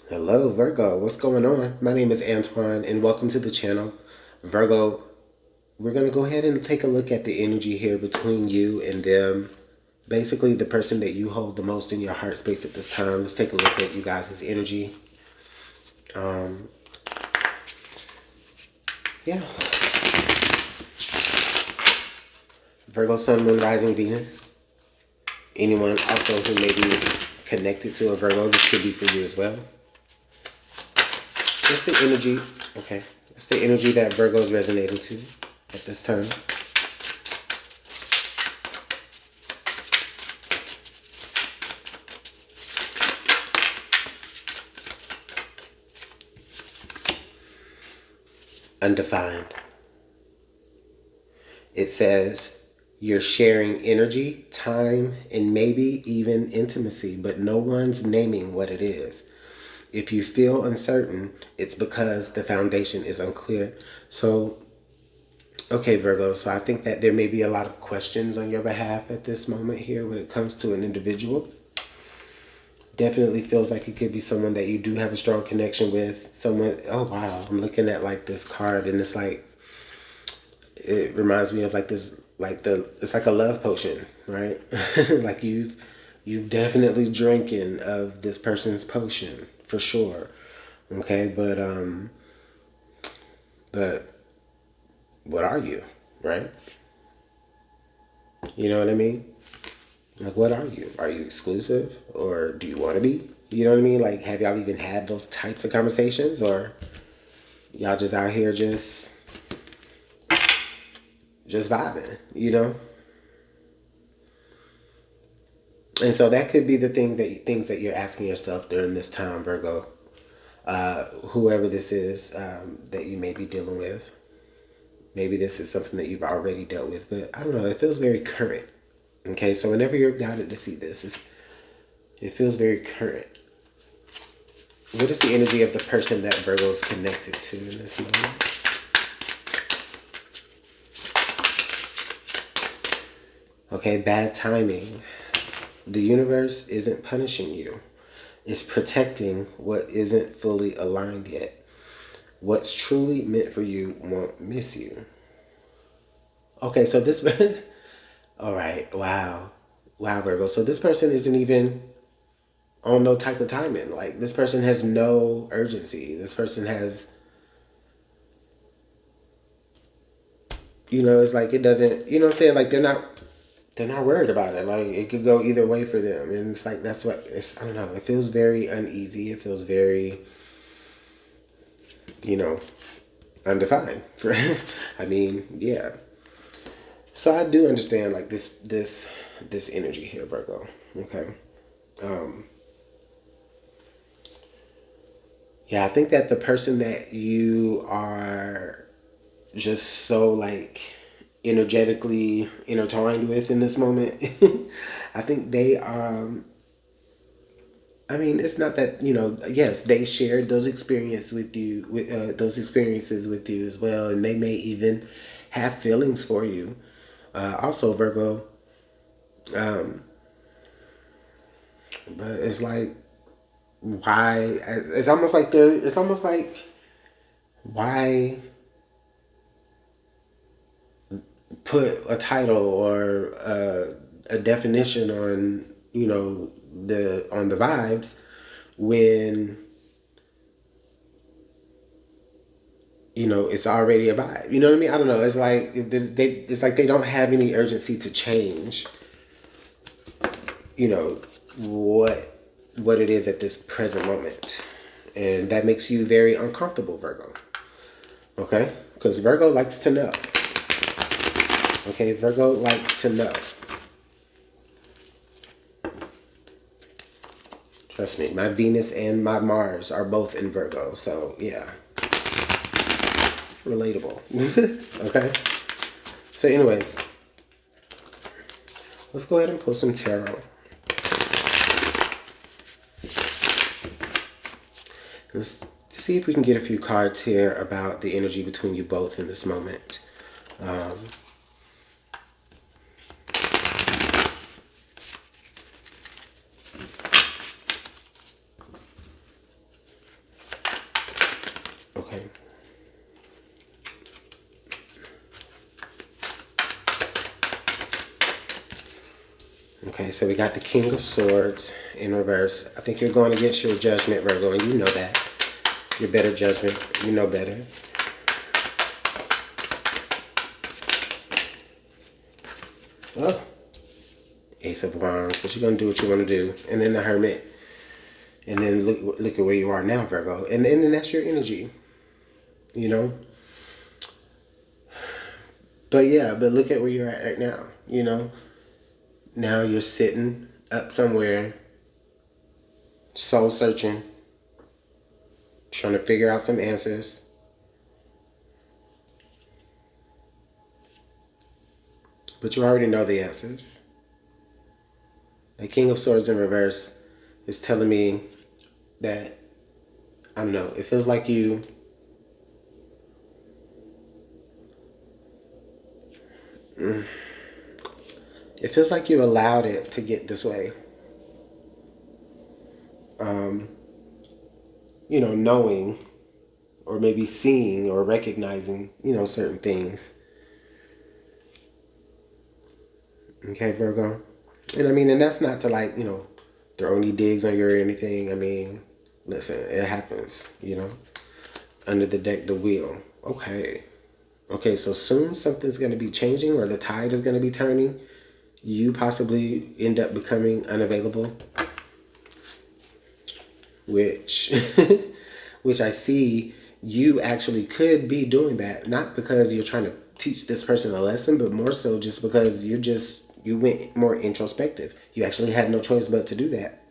Hello, Virgo. What's going on? My name is Antoine, and welcome to the channel. Virgo, we're going to go ahead and take a look at the energy here between you and them. Basically, the person that you hold the most in your heart space at this time. Let's take a look at you guys' energy. Yeah. Virgo, Sun, Moon, Rising, Venus. Anyone also who may be connected to a Virgo, this could be for you as well. What's the energy? Okay. What's the energy that Virgo is resonating to at this time? Undefined. It says you're sharing energy, time, and maybe even intimacy, but no one's naming what it is. If you feel uncertain, it's because the foundation is unclear. So, okay, Virgo, so I think that there may be a lot of questions on your behalf at this moment here when it comes to an individual. Definitely feels like it could be someone that you do have a strong connection with. Someone, oh wow, I'm looking at like this card and it's like, it reminds me of like this, like it's like a love potion, right? Like you've definitely drinking of this person's potion for sure. Okay, but what are you, right? You know what I mean? Like, what are you? Are you exclusive, or do you want to be? You know what I mean? Like, have y'all even had those types of conversations, or y'all just out here just vibing? You know? And so that could be the things that you're asking yourself during this time, Virgo. Whoever this is that you may be dealing with. Maybe this is something that you've already dealt with, but I don't know. It feels very current. Okay, so whenever you're guided to see this, it feels very current. What is the energy of the person that Virgo is connected to in this moment? Okay, bad timing. The universe isn't punishing you. It's protecting what isn't fully aligned yet. What's truly meant for you won't miss you. Okay, so this all right, wow. Wow, Virgo. So this person isn't even on no type of timing. Like this person has no urgency. This person has, it's like it doesn't, you know what I'm saying? Like they're not worried about it. Like it could go either way for them. And it's like that's what it's I don't know. It feels very uneasy. It feels very, you know, undefined. I mean, yeah. So I do understand like this energy here, Virgo. Okay. Um yeah, I think that the person that you are just so like energetically intertwined with in this moment, I think they are. I mean, it's not that yes, they shared those experiences with you, with those experiences with you as well, and they may even have feelings for you. Also, Virgo, um, but it's like why? It's almost like It's almost like why put a title or a definition on the vibes when it's already a vibe. You know what I mean? I don't know. It's like it's like they don't have any urgency to change. You know what it is at this present moment, and that makes you very uncomfortable, Virgo. Okay, because Virgo likes to know. Okay, Virgo likes to know. Trust me, my Venus and my Mars are both in Virgo, so yeah, relatable. Okay. So, anyways, let's go ahead and pull some tarot. Let's see if we can get a few cards here about the energy between you both in this moment. Um, Okay. Okay, so we got the King of Swords in reverse. I think you're going against your judgment, Virgo, and you know that. Your better judgment. You know better. Oh, Ace of Wands. But you're going to do what you want to do. And then the Hermit. And then look at where you are now, Virgo. And then that's your energy. You know? But yeah, but look at where you're at right now. You know? Now you're sitting up somewhere, soul searching, trying to figure out some answers. But you already know the answers. The King of Swords in reverse is telling me that, I don't know, it feels like you, it feels like you allowed it to get this way. You know, knowing or maybe seeing or recognizing, you know, certain things. Okay, Virgo. And I mean, and that's not to like, you know, throw any digs on you or anything. I mean, listen, it happens, you know. Under the deck, the wheel. Okay. Okay, so soon something's going to be changing or the tide is going to be turning. You possibly end up becoming unavailable, which which I see you actually could be doing that, not because you're trying to teach this person a lesson, but more so just because you went more introspective. You actually had no choice but to do that.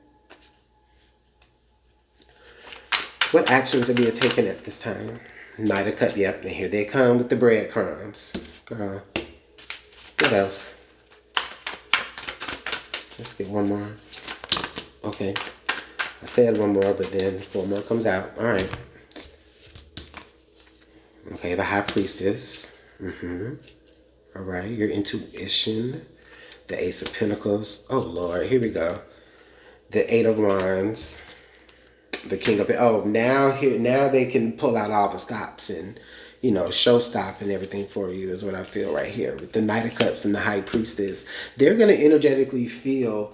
What actions are being taken at this time? Knight of Cups, yep, and here they come with the breadcrumbs. Girl, what else? Let's get one more. Okay, I said one more, but then four more comes out. All right. Okay, the High Priestess. All right, your intuition. The Ace of Pentacles. Oh, Lord, here we go. The Eight of Wands. The King of... Oh, now they can pull out all the stops and, you know, show stop and everything for you is what I feel right here. With the Knight of Cups and the High Priestess. They're going to energetically feel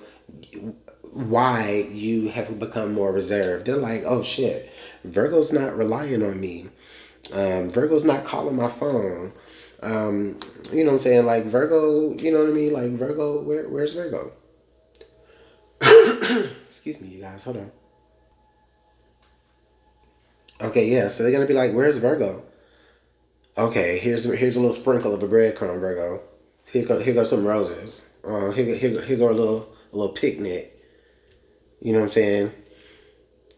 why you have become more reserved. They're like, oh, shit, Virgo's not relying on me. Virgo's not calling my phone. You know what I'm saying? Like Virgo, you know what I mean? Like Virgo, where's Virgo? Excuse me, you guys. Hold on. Okay, yeah. So they're gonna be like, "Where's Virgo?" Okay, here's a little sprinkle of a breadcrumb, Virgo. Here go some roses. Here go a little picnic. You know what I'm saying?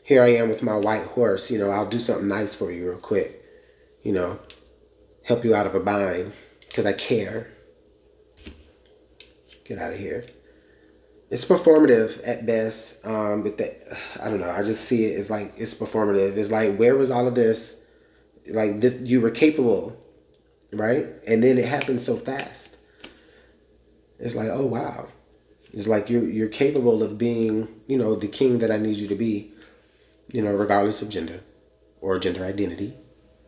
Here I am with my white horse. You know, I'll do something nice for you real quick. You know, help you out of a bind because I care. Get out of here. It's performative at best, but I don't know. I just see it as like it's performative. It's like where was all of this? Like this, you were capable, right? And then it happened so fast. It's like, oh wow. It's like you're capable of being, you know, the king that I need you to be, you know, regardless of gender or gender identity.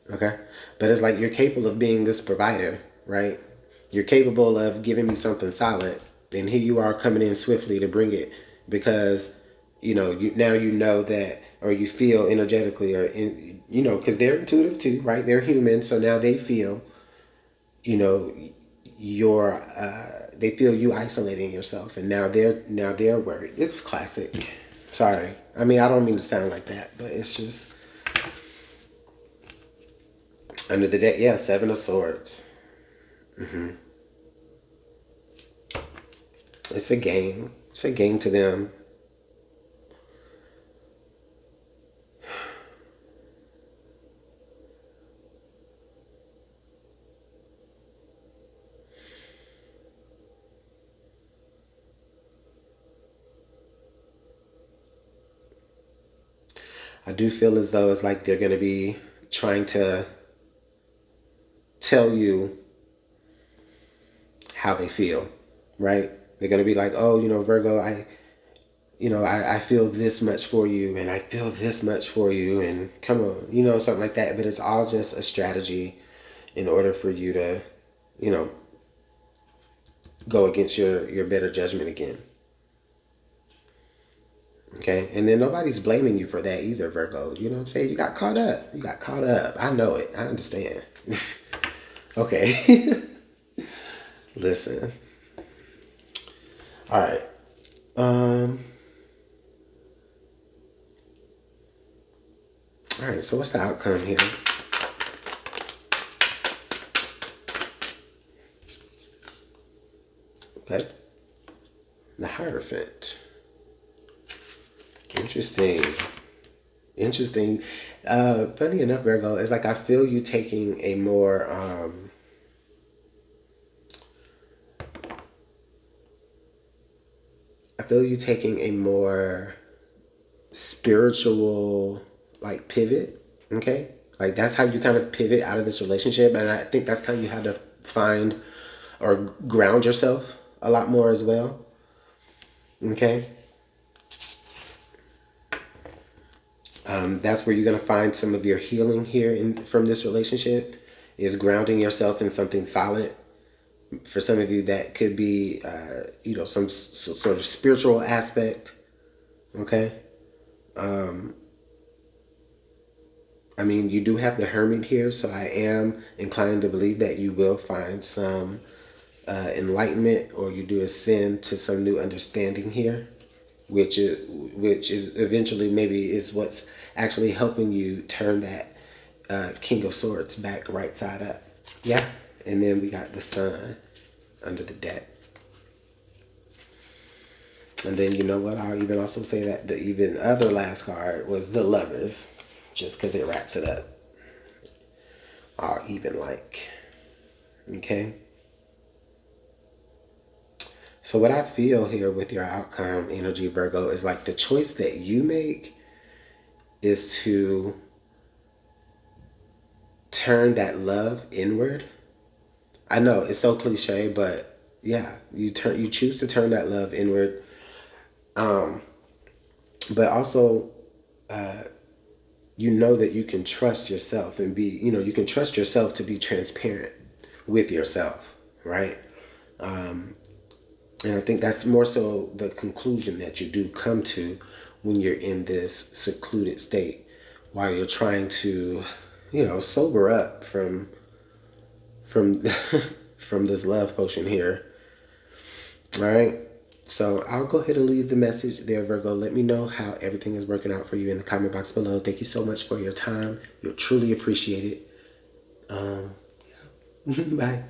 Okay, but it's like you're capable of being this provider, right? You're capable of giving me something solid, and here you are coming in swiftly to bring it because you know you know that, or you feel energetically, or you know, because they're intuitive too, right? They're human, so now they feel, you know, they feel you isolating yourself, and now they're worried. It's classic. Sorry, I mean I don't mean to sound like that, but it's just under the deck. Yeah, Seven of Swords. It's a game. It's a game to them. I do feel as though it's like they're going to be trying to tell you how they feel, right? They're going to be like, oh, you know, Virgo, I I feel this much for you and I feel this much for you and come on, something like that. But it's all just a strategy in order for you to, you know, go against your better judgment again. Okay. And then nobody's blaming you for that either, Virgo. You know what I'm saying? You got caught up. You got caught up. I know it. I understand. Okay. Listen. All right. Um, all right. So what's the outcome here? Okay. The Hierophant. Interesting. Interesting. Funny enough, Virgo, it's like I feel you taking a more I feel you taking a more spiritual like pivot. Okay? Like that's how you kind of pivot out of this relationship. And I think that's kind of you had to find or ground yourself a lot more as well. Okay? That's where you're going to find some of your healing here from this relationship is grounding yourself in something solid. For some of you, that could be, some sort of spiritual aspect. Okay. I mean, you do have the Hermit here, so I am inclined to believe that you will find some enlightenment, or you do ascend to some new understanding here, which is eventually maybe is what's actually helping you turn that King of Swords back right side up. Yeah. And then we got the Sun under the deck. And then you know what? I'll even also say that the even other last card was the Lovers, just because it wraps it up. All even like. Okay. So what I feel here with your outcome energy, Virgo, is like the choice that you make is to turn that love inward. I know it's so cliche, but yeah, you choose to turn that love inward. But also you know that you can trust yourself and be, you can trust yourself to be transparent with yourself, right? And I think that's more so the conclusion that you do come to when you're in this secluded state while you're trying to, sober up from from this love potion here. All right. So I'll go ahead and leave the message there, Virgo. Let me know how everything is working out for you in the comment box below. Thank you so much for your time. You'll truly appreciate it. Bye.